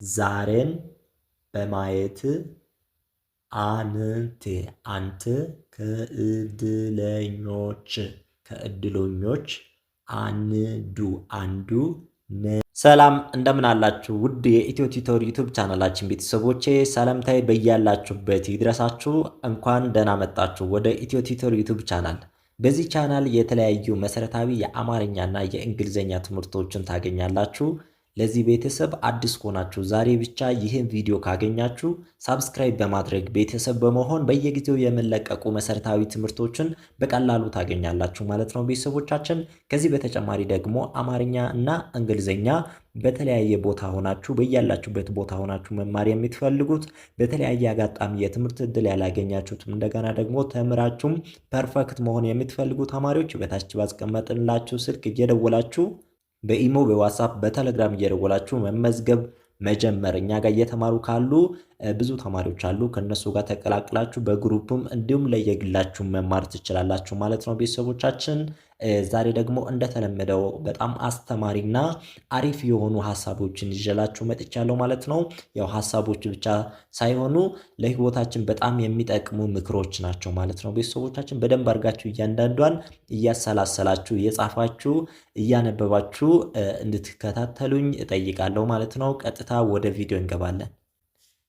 ዛሬን በማየት አንተ ከእድለኞች አንዱ ሰላም እንደምን አላችሁ? ውድ የኢትዮ ቲቶር ዩቲዩብ ቻናላችን ቤተሰቦቼ ሰላምታዬ በያላችሁበት ይድረሳችሁ። እንኳን ደህና መጣችሁ ወደ ኢትዮ ቲቶር ዩቲዩብ ቻናል። በዚህ ቻናል የተለያዩ መሰረታዊ የአማርኛና የእንግሊዝኛ ትምህርቶችን ታገኛላችሁ። ለዚህ ቤተሰብ አዲስ ከሆናችሁ ዛሬ ብቻ ይህን ቪዲዮ ካገኛችሁ ሳብስክራይብ በማድረግ ቤተሰብ በመሆን በየጊዜው የምንለቀቁ መሰረታዊ ትምህርቶችን በቀላሉ ታገኛላችሁ ማለት ነው ቤተሰቦቻችን። ከዚህ በተጨማሪ ደግሞ አማርኛ እና እንግሊዝኛ በተለያየ ቦታ ሆናችሁ በያላችሁበት ቦታ ሆናችሁ መማር የምትፈልጉት በተለያየ አጋጣሚ የትምህርት ዕድል ያላገኛችሁትም እንደገና ደግሞ ተምራችሁም ፐርፌክት መሆን የምትፈልጉ ተማሪዎች በታች ባስቀመጥንላችሁ ስልክ እየደወላችሁ በኢሞ በዋትስአፕ በቴሌግራም እየደወላችሁ መመዝገብ መጀመር። እኛ ጋር እየተማሩ ካሉ ብዙ ተማሪዎች አሉ። ከነሱ ጋር ተቀላቅላችሁ በግሩፕም እንዲሁም ለየግላችሁ መማር ትችላላችሁ ማለት ነው ቤተሰቦቻችን። ዛሬ ደግሞ እንደተለመደው በጣም አስተማሪና አሪፍ የሆኑ ሀሳቦችን ይዤላችሁ መጥቻለሁ ማለት ነው። ያው ሀሳቦች ብቻ ሳይሆኑ ለህይወታችን በጣም የሚጠቅሙ ምክሮች ናቸው ማለት ነው ቤተሰቦቻችን። በደንብ አድርጋችሁ እያንዳንዷን እያሰላሰላችሁ እየጻፋችሁ እያነበባችሁ እንድትከታተሉኝ እጠይቃለሁ ማለት ነው። ቀጥታ ወደ ቪዲዮ እንገባለን።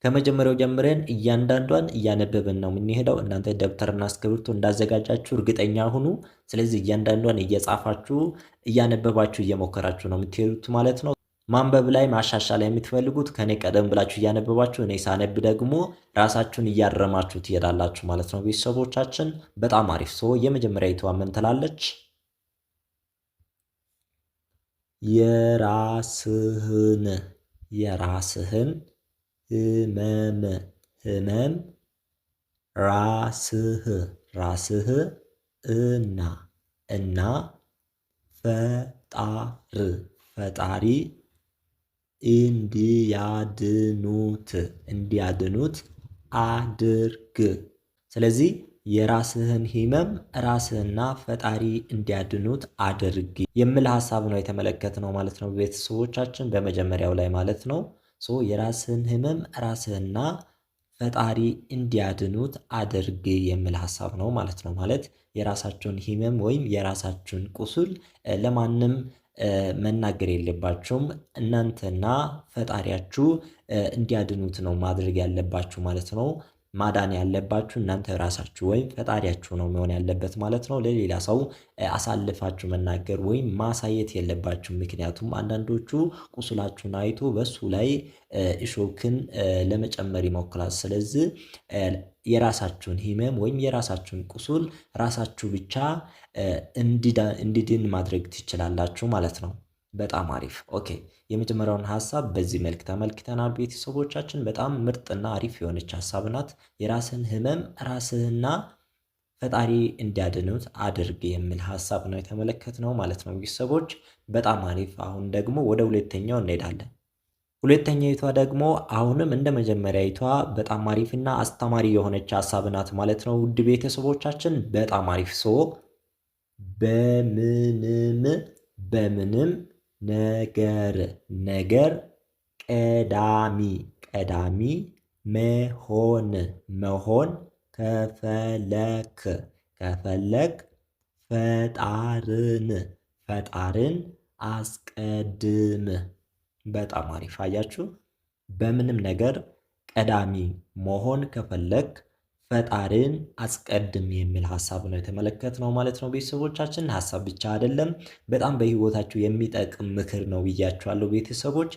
ከመጀመሪያው ጀምረን እያንዳንዷን እያነበብን ነው የምንሄደው። እናንተ ደብተርና እስክሪብቶ እንዳዘጋጃችሁ እርግጠኛ ሁኑ። ስለዚህ እያንዳንዷን እየጻፋችሁ እያነበባችሁ እየሞከራችሁ ነው የምትሄዱት ማለት ነው። ማንበብ ላይ ማሻሻል የምትፈልጉት ከኔ ቀደም ብላችሁ እያነበባችሁ እኔ ሳነብ ደግሞ ራሳችሁን እያረማችሁ ትሄዳላችሁ ማለት ነው ቤተሰቦቻችን። በጣም አሪፍ። የመጀመሪያዊቷ ምን ትላለች? የራስህን ህመም ራስህ እና ፈጣሪ እንዲያድኑት አድርግ። ስለዚህ የራስህን ህመም ራስህና ፈጣሪ እንዲያድኑት አድርግ የሚል ሀሳብ ነው የተመለከትነው ማለት ነው ቤተሰቦቻችን። በመጀመሪያው ላይ ማለት ነው የራስህን ህመም ራስህና ፈጣሪ እንዲያድኑት አድርግ የሚል ሀሳብ ነው ማለት ነው። ማለት የራሳችሁን ህመም ወይም የራሳችሁን ቁስል ለማንም መናገር የለባችሁም። እናንተና ፈጣሪያችሁ እንዲያድኑት ነው ማድረግ ያለባችሁ ማለት ነው። ማዳን ያለባችሁ እናንተ ራሳችሁ ወይም ፈጣሪያችሁ ነው መሆን ያለበት ማለት ነው። ለሌላ ሰው አሳልፋችሁ መናገር ወይም ማሳየት የለባችሁ። ምክንያቱም አንዳንዶቹ ቁስላችሁን አይቶ በሱ ላይ እሾክን ለመጨመር ይሞክራል። ስለዚህ የራሳችሁን ህመም ወይም የራሳችሁን ቁስል ራሳችሁ ብቻ እንዲድን ማድረግ ትችላላችሁ ማለት ነው። በጣም አሪፍ። ኦኬ የመጀመሪያውን ሀሳብ በዚህ መልክ ተመልክተናል ቤተሰቦቻችን። በጣም ምርጥና አሪፍ የሆነች ሀሳብ ናት። የራስን ህመም ራስህና ፈጣሪ እንዲያድኑት አድርግ የሚል ሀሳብ ነው የተመለከትነው ማለት ነው ቤተሰቦች። በጣም አሪፍ። አሁን ደግሞ ወደ ሁለተኛው እንሄዳለን። ሁለተኛይቷ ደግሞ አሁንም እንደ መጀመሪያይቷ በጣም አሪፍና አስተማሪ የሆነች ሀሳብ ናት ማለት ነው ውድ ቤተሰቦቻችን። በጣም አሪፍ። በምንም ነገር ቀዳሚ መሆን ከፈለክ ፈጣርን አስቀድም። በጣም አሪፍ። አያችሁ፣ በምንም ነገር ቀዳሚ መሆን ከፈለክ ፈጣሪን አስቀድም የሚል ሀሳብ ነው የተመለከትነው ማለት ነው ቤተሰቦቻችን። ሀሳብ ብቻ አይደለም፣ በጣም በህይወታችሁ የሚጠቅም ምክር ነው ብያችኋለሁ ቤተሰቦች።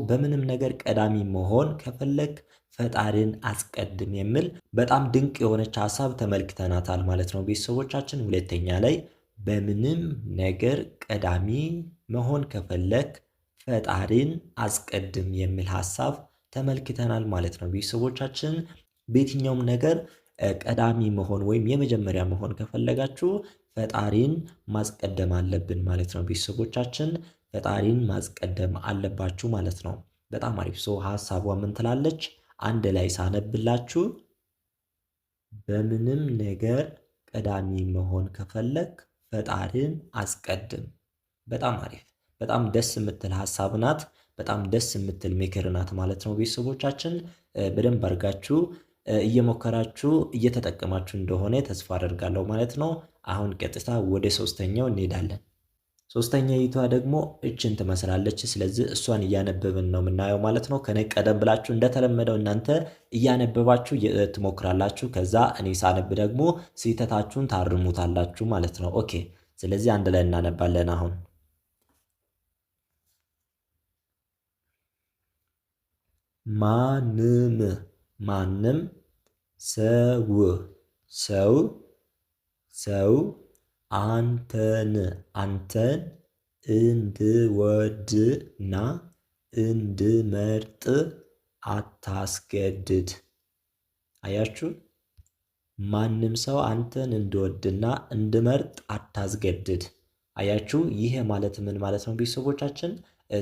በምንም ነገር ቀዳሚ መሆን ከፈለክ ፈጣሪን አስቀድም የሚል በጣም ድንቅ የሆነች ሀሳብ ተመልክተናታል ማለት ነው ቤተሰቦቻችን። ሁለተኛ ላይ በምንም ነገር ቀዳሚ መሆን ከፈለክ ፈጣሪን አስቀድም የሚል ሀሳብ ተመልክተናል ማለት ነው ቤተሰቦቻችን። በየትኛውም ነገር ቀዳሚ መሆን ወይም የመጀመሪያ መሆን ከፈለጋችሁ ፈጣሪን ማስቀደም አለብን ማለት ነው ቤተሰቦቻችን። ፈጣሪን ማስቀደም አለባችሁ ማለት ነው። በጣም አሪፍ። ሀሳቧ ምን ትላለች? አንድ ላይ ሳነብላችሁ በምንም ነገር ቀዳሚ መሆን ከፈለክ ፈጣሪን አስቀድም። በጣም አሪፍ። በጣም ደስ የምትል ሀሳብ ናት። በጣም ደስ የምትል ምክር ናት ማለት ነው። ቤተሰቦቻችን በደንብ አድርጋችሁ እየሞከራችሁ እየተጠቀማችሁ እንደሆነ ተስፋ አደርጋለሁ ማለት ነው። አሁን ቀጥታ ወደ ሶስተኛው እንሄዳለን። ሶስተኛይቷ ደግሞ እችን ትመስላለች። ስለዚህ እሷን እያነበብን ነው የምናየው ማለት ነው። ከኔ ቀደም ብላችሁ እንደተለመደው እናንተ እያነበባችሁ ትሞክራላችሁ። ከዛ እኔ ሳነብ ደግሞ ስህተታችሁን ታርሙታላችሁ ማለት ነው። ኦኬ። ስለዚህ አንድ ላይ እናነባለን አሁን ማንም ሰው አንተን እንድወድና እንድመርጥ አታስገድድ። አያችሁ? ማንም ሰው አንተን እንድወድና እንድመርጥ አታስገድድ። አያችሁ? ይሄ ማለት ምን ማለት ነው ቤተሰቦቻችን?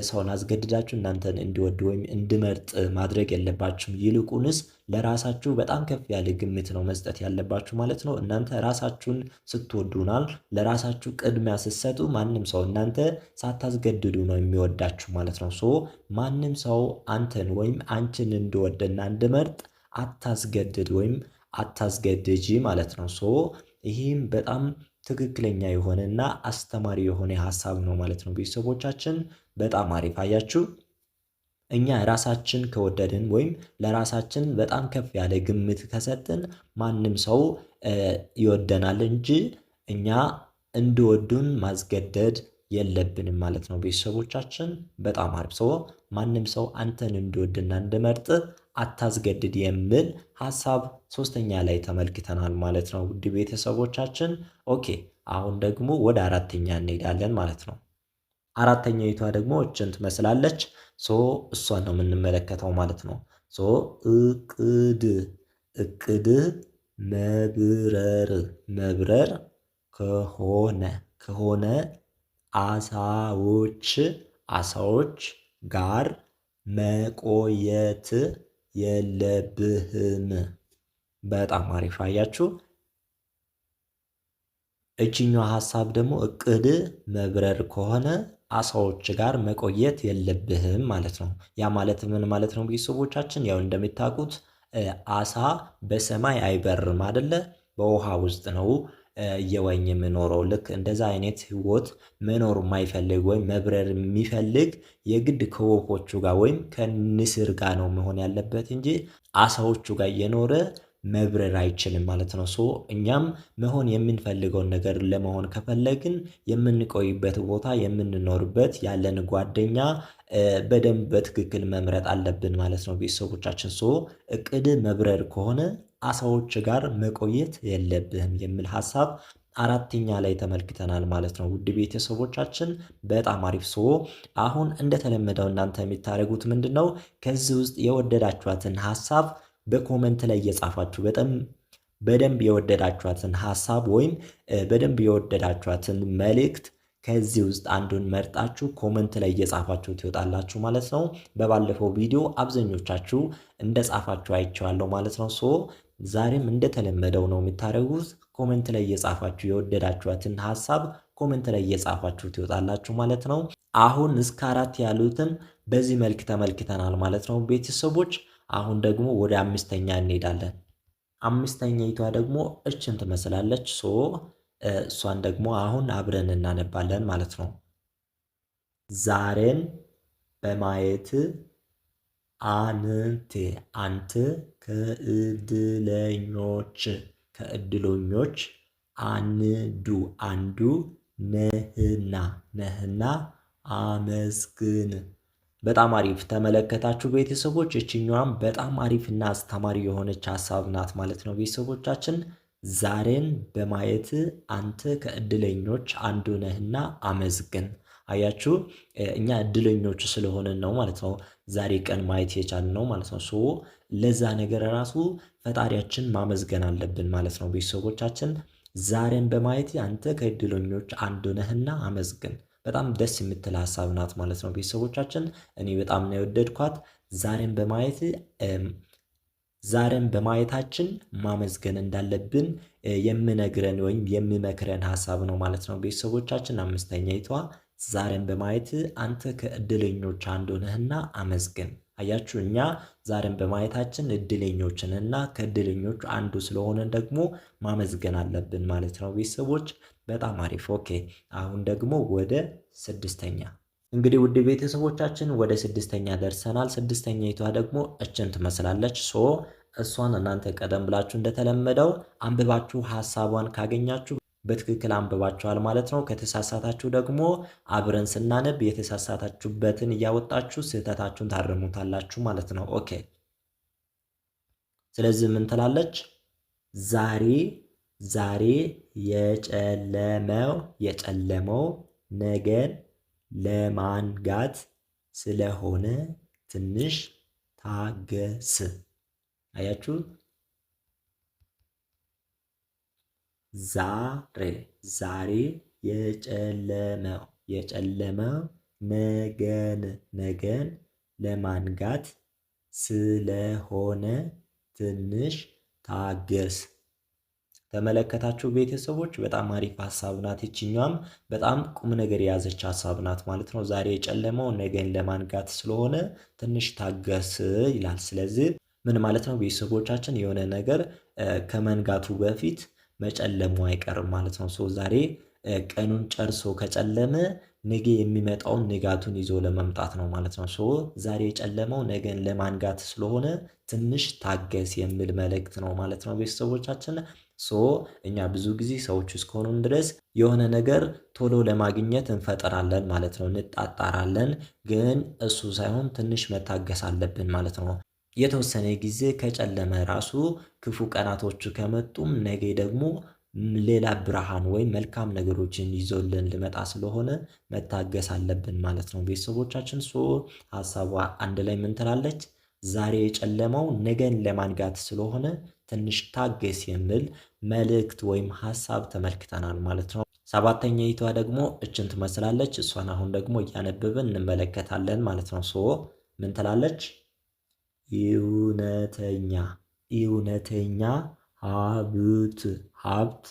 ሰውን አስገድዳችሁ እናንተን እንዲወድ ወይም እንድመርጥ ማድረግ የለባችሁም። ይልቁንስ ለራሳችሁ በጣም ከፍ ያለ ግምት ነው መስጠት ያለባችሁ ማለት ነው። እናንተ ራሳችሁን ስትወዱናል ለራሳችሁ ቅድሚያ ስትሰጡ ማንም ሰው እናንተ ሳታስገድዱ ነው የሚወዳችሁ ማለት ነው። ማንም ሰው አንተን ወይም አንቺን እንድወድና እንድመርጥ አታስገድድ ወይም አታስገድጂ ማለት ነው። ይህም በጣም ትክክለኛ የሆነና አስተማሪ የሆነ ሀሳብ ነው ማለት ነው። ቤተሰቦቻችን በጣም አሪፍ አያችሁ። እኛ ራሳችን ከወደድን ወይም ለራሳችን በጣም ከፍ ያለ ግምት ከሰጥን ማንም ሰው ይወደናል እንጂ እኛ እንዲወዱን ማስገደድ የለብንም ማለት ነው። ቤተሰቦቻችን በጣም አሪፍ። ማንም ሰው አንተን እንዲወድና እንዲመርጥ አታስገድድ የሚል ሀሳብ ሶስተኛ ላይ ተመልክተናል ማለት ነው። ውድ ቤተሰቦቻችን ኦኬ፣ አሁን ደግሞ ወደ አራተኛ እንሄዳለን ማለት ነው። አራተኛይቷ ደግሞ እችን ትመስላለች። እሷን ነው የምንመለከተው ማለት ነው። እቅድ መብረር ከሆነ አሳዎች ጋር መቆየት የለብህም። በጣም አሪፍ አያችሁ። እችኛዋ ሀሳብ ደግሞ እቅድ መብረር ከሆነ አሳዎች ጋር መቆየት የለብህም ማለት ነው። ያ ማለት ምን ማለት ነው ቤተሰቦቻችን? ያው እንደምታውቁት አሳ በሰማይ አይበርም አይደለ? በውሃ ውስጥ ነው እየዋኘ የምኖረው። ልክ እንደዛ አይነት ህይወት መኖር የማይፈልግ ወይም መብረር የሚፈልግ የግድ ከወፎቹ ጋር ወይም ከንስር ጋር ነው መሆን ያለበት እንጂ አሳዎቹ ጋር እየኖረ መብረር አይችልም ማለት ነው። እኛም መሆን የምንፈልገውን ነገር ለመሆን ከፈለግን የምንቆይበት ቦታ የምንኖርበት ያለን ጓደኛ በደንብ በትክክል መምረጥ አለብን ማለት ነው። ቤተሰቦቻችን እቅድ መብረር ከሆነ አሳዎች ጋር መቆየት የለብህም የሚል ሀሳብ አራተኛ ላይ ተመልክተናል ማለት ነው። ውድ ቤተሰቦቻችን በጣም አሪፍ። አሁን እንደተለመደው እናንተ የምታደርጉት ምንድን ነው? ከዚህ ውስጥ የወደዳችኋትን ሀሳብ በኮመንት ላይ እየጻፋችሁ በደንብ የወደዳችኋትን ሀሳብ ወይም በደንብ የወደዳችኋትን መልእክት ከዚህ ውስጥ አንዱን መርጣችሁ ኮመንት ላይ እየጻፋችሁ ትወጣላችሁ ማለት ነው። በባለፈው ቪዲዮ አብዛኞቻችሁ እንደጻፋችሁ አይቼዋለሁ ማለት ነው። ዛሬም እንደተለመደው ነው የምታደርጉት። ኮመንት ላይ እየጻፋችሁ የወደዳችኋትን ሀሳብ ኮመንት ላይ እየጻፋችሁ ትወጣላችሁ ማለት ነው። አሁን እስከ 4 ያሉትን በዚህ መልክ ተመልክተናል ማለት ነው ቤተሰቦች። አሁን ደግሞ ወደ አምስተኛ እንሄዳለን። አምስተኛይቷ ደግሞ እችን ትመስላለች። እሷን ደግሞ አሁን አብረን እናነባለን ማለት ነው። ዛሬን በማየት አንተ ከእድለኞች አንዱ ነህና አመስግን። በጣም አሪፍ ተመለከታችሁ ቤተሰቦች። እችኛዋም በጣም አሪፍና አስተማሪ የሆነች ሀሳብ ናት ማለት ነው ቤተሰቦቻችን። ዛሬን በማየት አንተ ከእድለኞች አንዱ ነህና አመስግን። አያችሁ፣ እኛ እድለኞች ስለሆነን ነው ማለት ነው ዛሬ ቀን ማየት የቻልነው ማለት ነው። ለዛ ነገር ራሱ ፈጣሪያችን ማመስገን አለብን ማለት ነው ቤተሰቦቻችን። ዛሬን በማየት አንተ ከእድለኞች አንዱ ነህና አመስግን። በጣም ደስ የምትል ሀሳብ ናት ማለት ነው ቤተሰቦቻችን። እኔ በጣም ነው የወደድኳት። ዛሬን በማየታችን ማመስገን እንዳለብን የሚነግረን ወይም የሚመክረን ሀሳብ ነው ማለት ነው ቤተሰቦቻችን። አምስተኛይቷ ዛሬን በማየት አንተ ከእድለኞች አንዱ ነህና አመስግን። አያችሁ እኛ ዛሬን በማየታችን እድለኞችንና ከእድለኞቹ አንዱ ስለሆነን ደግሞ ማመስገን አለብን ማለት ነው ቤተሰቦች። በጣም አሪፍ። ኦኬ አሁን ደግሞ ወደ ስድስተኛ እንግዲህ ውድ ቤተሰቦቻችን ወደ ስድስተኛ ደርሰናል። ስድስተኛይቷ ደግሞ እችን ትመስላለች። እሷን እናንተ ቀደም ብላችሁ እንደተለመደው አንብባችሁ ሀሳቧን ካገኛችሁ በትክክል አንብባችኋል ማለት ነው። ከተሳሳታችሁ ደግሞ አብረን ስናነብ የተሳሳታችሁበትን እያወጣችሁ ስህተታችሁን ታርሙታላችሁ ማለት ነው። ኦኬ ስለዚህ ምን ትላለች? ዛሬ የጨለመው ነገን ለማንጋት ስለሆነ ትንሽ ታገስ። አያችሁ? ዛሬ የጨለመው ነገን ለማንጋት ስለሆነ ትንሽ ታገስ። ተመለከታችሁ ቤተሰቦች? በጣም አሪፍ ሀሳብ ናት። ይችኛዋም በጣም ቁም ነገር የያዘች ሀሳብ ናት ማለት ነው። ዛሬ የጨለመው ነገን ለማንጋት ስለሆነ ትንሽ ታገስ ይላል። ስለዚህ ምን ማለት ነው ቤተሰቦቻችን? የሆነ ነገር ከመንጋቱ በፊት መጨለሙ አይቀርም ማለት ነው። ዛሬ ቀኑን ጨርሶ ከጨለመ ነገ የሚመጣውን ንጋቱን ይዞ ለመምጣት ነው ማለት ነው። ዛሬ የጨለመው ነገን ለማንጋት ስለሆነ ትንሽ ታገስ የሚል መልእክት ነው ማለት ነው ቤተሰቦቻችን። እኛ ብዙ ጊዜ ሰዎች እስከሆኑን ድረስ የሆነ ነገር ቶሎ ለማግኘት እንፈጥራለን ማለት ነው፣ እንጣጣራለን። ግን እሱ ሳይሆን ትንሽ መታገስ አለብን ማለት ነው። የተወሰነ ጊዜ ከጨለመ ራሱ ክፉ ቀናቶቹ ከመጡም ነገ ደግሞ ሌላ ብርሃን ወይም መልካም ነገሮችን ይዞልን ልመጣ ስለሆነ መታገስ አለብን ማለት ነው ቤተሰቦቻችን። ሀሳቧ አንድ ላይ ምን ትላለች? ዛሬ የጨለመው ነገን ለማንጋት ስለሆነ ትንሽ ታገስ የሚል መልእክት ወይም ሀሳብ ተመልክተናል ማለት ነው። ሰባተኛይቷ ደግሞ እችን ትመስላለች። እሷን አሁን ደግሞ እያነበብን እንመለከታለን ማለት ነው። ምን ትላለች? እውነተኛ ሀብት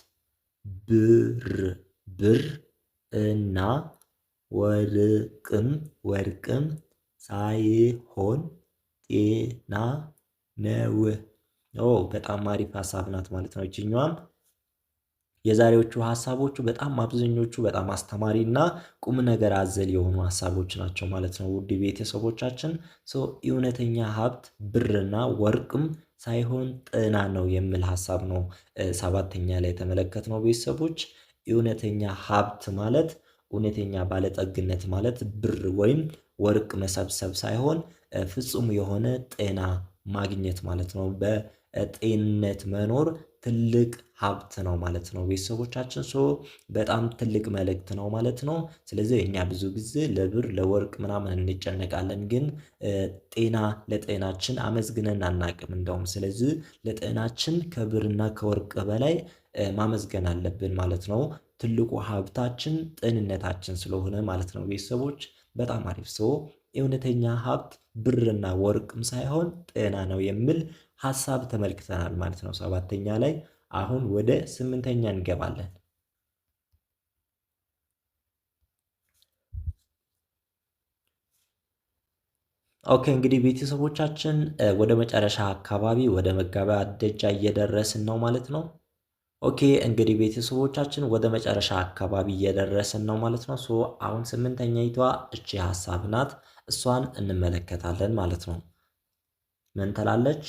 ብር እና ወርቅም ሳይሆን ጤና ነው። በጣም አሪፍ ሀሳብ ናት ማለት ነው ይችኛዋም። የዛሬዎቹ ሀሳቦቹ በጣም አብዛኞቹ በጣም አስተማሪ እና ቁም ነገር አዘል የሆኑ ሀሳቦች ናቸው ማለት ነው ውድ ቤተሰቦቻችን። እውነተኛ ሀብት ብርና ወርቅም ሳይሆን ጤና ነው የሚል ሀሳብ ነው ሰባተኛ ላይ የተመለከትነው ቤተሰቦች። እውነተኛ ሀብት ማለት እውነተኛ ባለጠግነት ማለት ብር ወይም ወርቅ መሰብሰብ ሳይሆን ፍጹም የሆነ ጤና ማግኘት ማለት ነው። በጤንነት መኖር ትልቅ ሀብት ነው ማለት ነው ቤተሰቦቻችን። በጣም ትልቅ መልእክት ነው ማለት ነው። ስለዚህ እኛ ብዙ ጊዜ ለብር ለወርቅ ምናምን እንጨነቃለን፣ ግን ለጤናችን አመስግነን አናቅም እንደውም። ስለዚህ ለጤናችን ከብርና ከወርቅ በላይ ማመስገን አለብን ማለት ነው። ትልቁ ሀብታችን ጤንነታችን ስለሆነ ማለት ነው ቤተሰቦች። በጣም አሪፍ። እውነተኛ ሀብት ብርና ወርቅም ሳይሆን ጤና ነው የሚል ሀሳብ ተመልክተናል ማለት ነው ሰባተኛ ላይ። አሁን ወደ ስምንተኛ እንገባለን። ኦኬ እንግዲህ ቤተሰቦቻችን ወደ መጨረሻ አካባቢ ወደ መገባደጃ እየደረስን ነው ማለት ነው። ኦኬ እንግዲህ ቤተሰቦቻችን ወደ መጨረሻ አካባቢ እየደረስን ነው ማለት ነው። አሁን ስምንተኛይቷ እቺ ሀሳብ ናት። እሷን እንመለከታለን ማለት ነው። ምን ትላለች?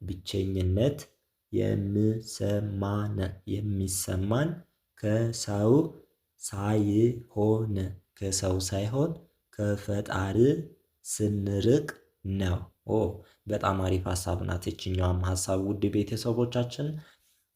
ብቸኝነት የሚሰማን ከሰው ሳይሆን ከፈጣሪ ስንርቅ ነው። በጣም አሪፍ ሀሳብ ናት ይችኛዋም ሀሳብ ውድ ቤተሰቦቻችን።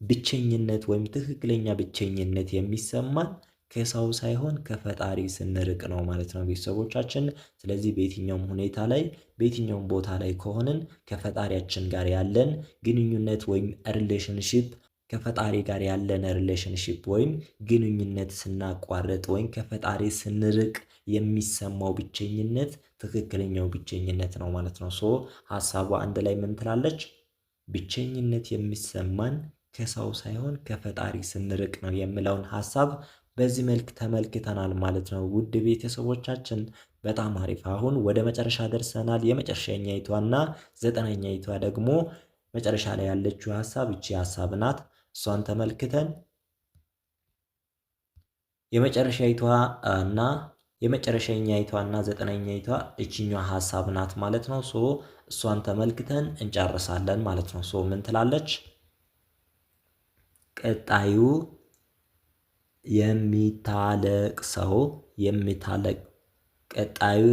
ብቸኝነት ወይም ትክክለኛ ብቸኝነት የሚሰማን ከሰው ሳይሆን ከፈጣሪ ስንርቅ ነው ማለት ነው ቤተሰቦቻችን። ስለዚህ በየትኛውም ሁኔታ ላይ በየትኛውም ቦታ ላይ ከሆንን ከፈጣሪያችን ጋር ያለን ግንኙነት ወይም ሪሌሽንሺፕ ከፈጣሪ ጋር ያለን ሪሌሽንሺፕ ወይም ግንኙነት ስናቋርጥ ወይም ከፈጣሪ ስንርቅ የሚሰማው ብቸኝነት ትክክለኛው ብቸኝነት ነው ማለት ነው። ሀሳቧ አንድ ላይ ምን ትላለች? ብቸኝነት የሚሰማን ከሰው ሳይሆን ከፈጣሪ ስንርቅ ነው የሚለውን ሀሳብ በዚህ መልክ ተመልክተናል ማለት ነው። ውድ ቤተሰቦቻችን በጣም አሪፍ። አሁን ወደ መጨረሻ ደርሰናል። የመጨረሻኛይቷና ዘጠነኛይቷ ደግሞ መጨረሻ ላይ ያለችው ሐሳብ እቺ ሐሳብ ናት። እሷን ተመልክተን የመጨረሻይቷ እና የመጨረሻኛይቷና ዘጠነኛይቷ እቺኛዋ ሐሳብ ናት ማለት ነው። እሷን ተመልክተን እንጨርሳለን ማለት ነው። ምን ትላለች? ቀጣዩ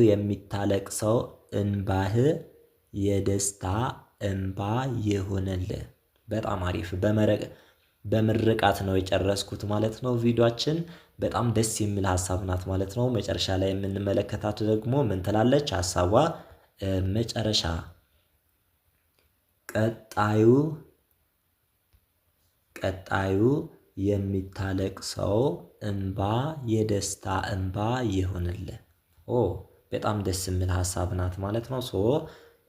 የሚታለቅሰው እንባህ የደስታ እንባ ይሁንልህ። በጣም አሪፍ። በምርቃት ነው የጨረስኩት ማለት ነው። ቪዲዮአችን በጣም ደስ የሚል ሐሳብ ናት ማለት ነው። መጨረሻ ላይ የምንመለከታት ደግሞ ምን ትላለች? ሐሳቧ መጨረሻ ቀጣዩ የሚታለቅሰው እንባ የደስታ እንባ ይሁንልህ። በጣም ደስ የሚል ሐሳብ ናት ማለት ነው።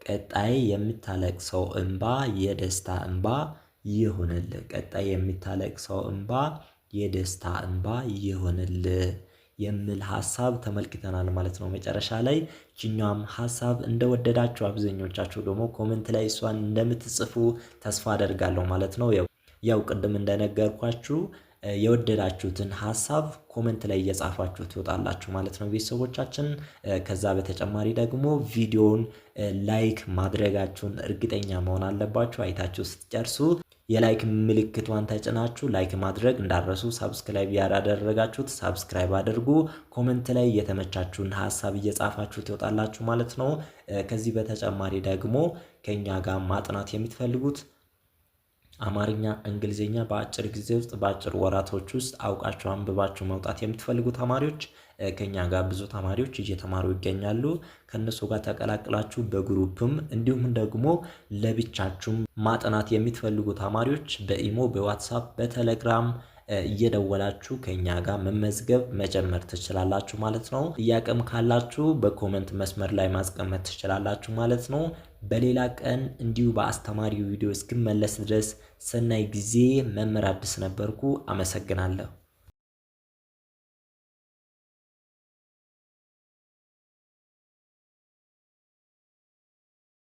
ቀጣይ የሚታለቅሰው እንባ የደስታ እንባ ይሁንልህ። ቀጣይ የሚታለቅሰው እንባ የደስታ እንባ ይሁንልህ የሚል ሐሳብ ተመልክተናል ማለት ነው። መጨረሻ ላይ ይህኛውም ሐሳብ እንደወደዳችሁ አብዛኞቻችሁ ደግሞ ኮሜንት ላይ እሷን እንደምትጽፉ ተስፋ አደርጋለሁ ማለት ነው። ያው ቅድም እንደነገርኳችሁ የወደዳችሁትን ሐሳብ ኮሜንት ላይ እየጻፋችሁ ትወጣላችሁ ማለት ነው ቤተሰቦቻችን። ከዛ በተጨማሪ ደግሞ ቪዲዮውን ላይክ ማድረጋችሁን እርግጠኛ መሆን አለባችሁ። አይታችሁ ስትጨርሱ የላይክ ምልክቷን ተጭናችሁ ላይክ ማድረግ እንዳረሱ። ሰብስክራይብ ያላደረጋችሁት ሰብስክራይብ አድርጉ። ኮሜንት ላይ የተመቻችሁን ሐሳብ እየጻፋችሁ ትወጣላችሁ ማለት ነው። ከዚህ በተጨማሪ ደግሞ ከኛ ጋር ማጥናት የምትፈልጉት አማርኛ፣ እንግሊዝኛ በአጭር ጊዜ ውስጥ በአጭር ወራቶች ውስጥ አውቃችሁ አንብባችሁ መውጣት የምትፈልጉ ተማሪዎች ከኛ ጋር ብዙ ተማሪዎች እየተማሩ ይገኛሉ። ከነሱ ጋር ተቀላቅላችሁ በግሩፕም እንዲሁም ደግሞ ለብቻችሁም ማጥናት የምትፈልጉ ተማሪዎች በኢሞ፣ በዋትሳፕ፣ በቴሌግራም እየደወላችሁ ከኛ ጋር መመዝገብ መጀመር ትችላላችሁ ማለት ነው። ጥያቄም ካላችሁ በኮሜንት መስመር ላይ ማስቀመጥ ትችላላችሁ ማለት ነው። በሌላ ቀን እንዲሁ በአስተማሪው ቪዲዮ እስክመለስ ድረስ ሰናይ ጊዜ። መምህር አዲስ ነበርኩ። አመሰግናለሁ።